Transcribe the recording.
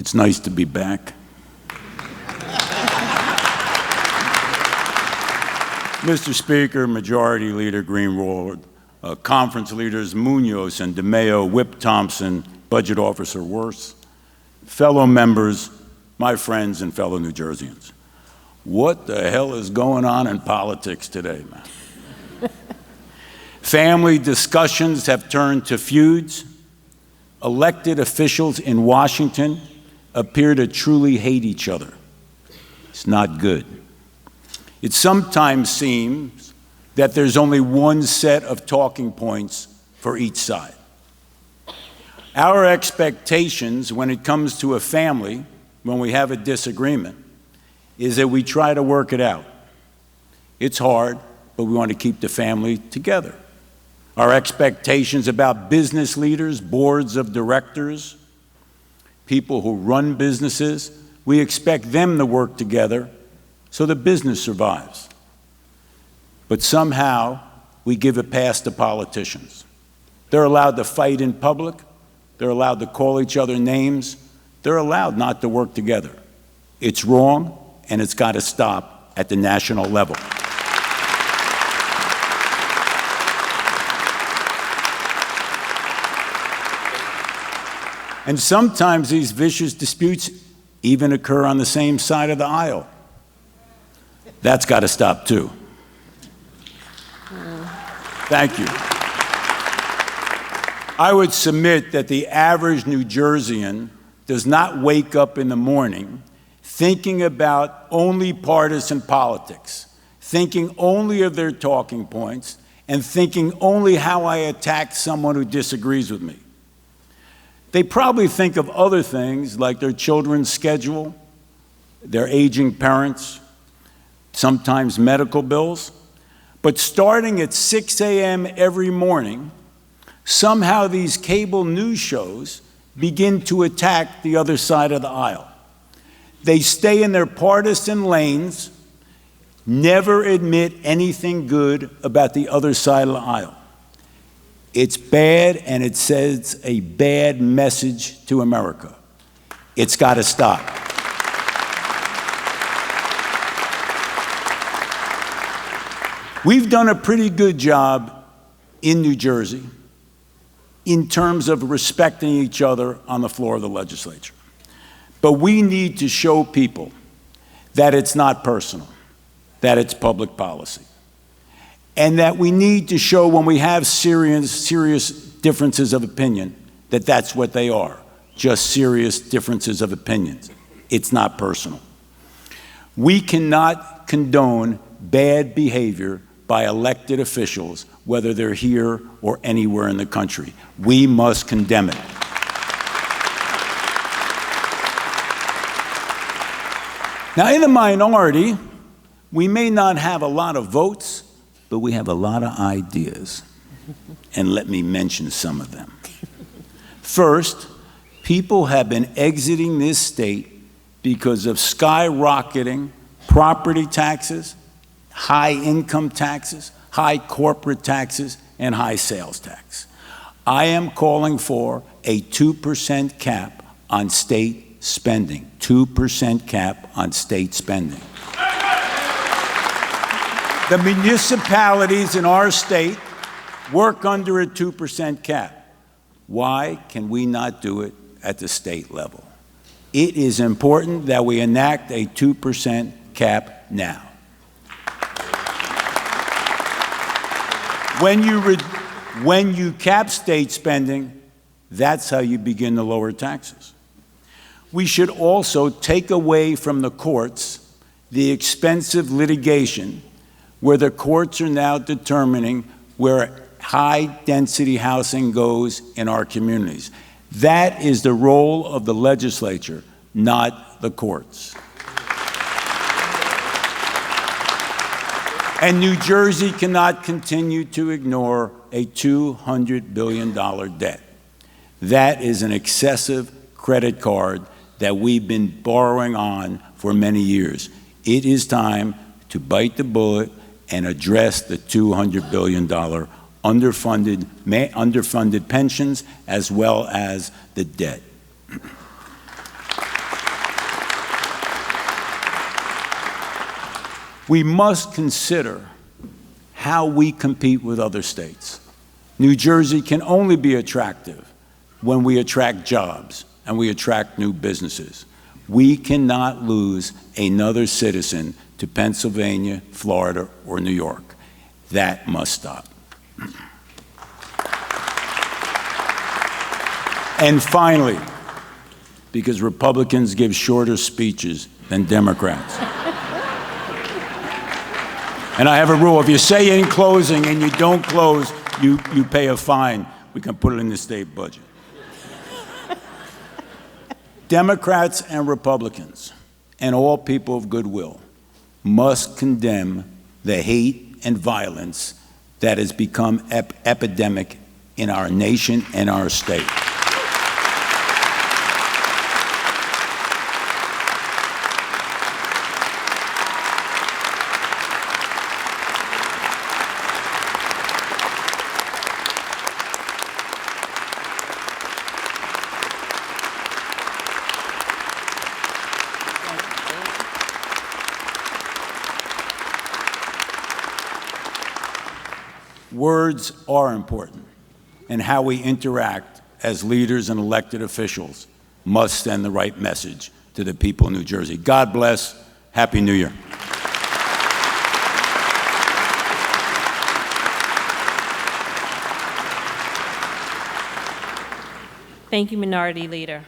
It's nice to be back. Mr. Speaker, Majority Leader Greenwald, Conference Leaders Munoz and DeMeo, Whip Thompson, Budget Officer Worse, fellow members, my friends and fellow New Jerseyans. What the hell is going on in politics today, man? Family discussions have turned to feuds. Elected officials in Washington appear to truly hate each other. It's not good. It sometimes seems that there's only one set of talking points for each side. Our expectations when it comes to a family, when we have a disagreement, is that we try to work it out. It's hard, but we want to keep the family together. Our expectations about business leaders, boards of directors, people who run businesses, we expect them to work together so the business survives. But somehow, we give a pass to politicians. They're allowed to fight in public. They're allowed to call each other names. They're allowed not to work together. It's wrong, and it's got to stop at the national level. And sometimes these vicious disputes even occur on the same side of the aisle. That's got to stop too. Thank you. I would submit that the average New Jerseyan does not wake up in the morning thinking about only partisan politics, thinking only of their talking points, and thinking only how I attack someone who disagrees with me. They probably think of other things like their children's schedule, their aging parents, sometimes medical bills. But starting at 6 a.m. every morning, somehow these cable news shows begin to attack the other side of the aisle. They stay in their partisan lanes, never admit anything good about the other side of the aisle. It's bad, and it sends a bad message to America. It's got to stop. We've done a pretty good job in New Jersey in terms of respecting each other on the floor of the legislature. But we need to show people that it's not personal, that it's public policy. And that we need to show when we have serious differences of opinion that that's what they are, just serious differences of opinions. It's not personal. We cannot condone bad behavior by elected officials, whether they're here or anywhere in the country. We must condemn it. Now, in the minority, we may not have a lot of votes, but we have a lot of ideas. And let me mention some of them. First, people have been exiting this state because of skyrocketing property taxes, high income taxes, high corporate taxes, and high sales tax. I am calling for a 2% cap on state spending. 2% cap on state spending. The municipalities in our state work under a 2% cap. Why can we not do it at the state level? It is important that we enact a 2% cap now. When you cap state spending, that's how you begin to lower taxes. We should also take away from the courts the expensive litigation where the courts are now determining where high-density housing goes in our communities. That is the role of the legislature, not the courts. And New Jersey cannot continue to ignore a $200 billion debt. That is an excessive credit card that we've been borrowing on for many years. It is time to bite the bullet and address the $200 billion underfunded pensions as well as the debt. We must consider how we compete with other states. New Jersey can only be attractive when we attract jobs and we attract new businesses. We cannot lose another citizen to Pennsylvania, Florida, or New York. That must stop. And finally, because Republicans give shorter speeches than Democrats. And I have a rule, if you say in closing and you don't close, you pay a fine. We can put it in the state budget. Democrats and Republicans, and all people of goodwill, must condemn the hate and violence that has become epidemic in our nation and our state. Words are important, and how we interact as leaders and elected officials must send the right message to the people of New Jersey. God bless. Happy New Year. Thank you, Minority Leader.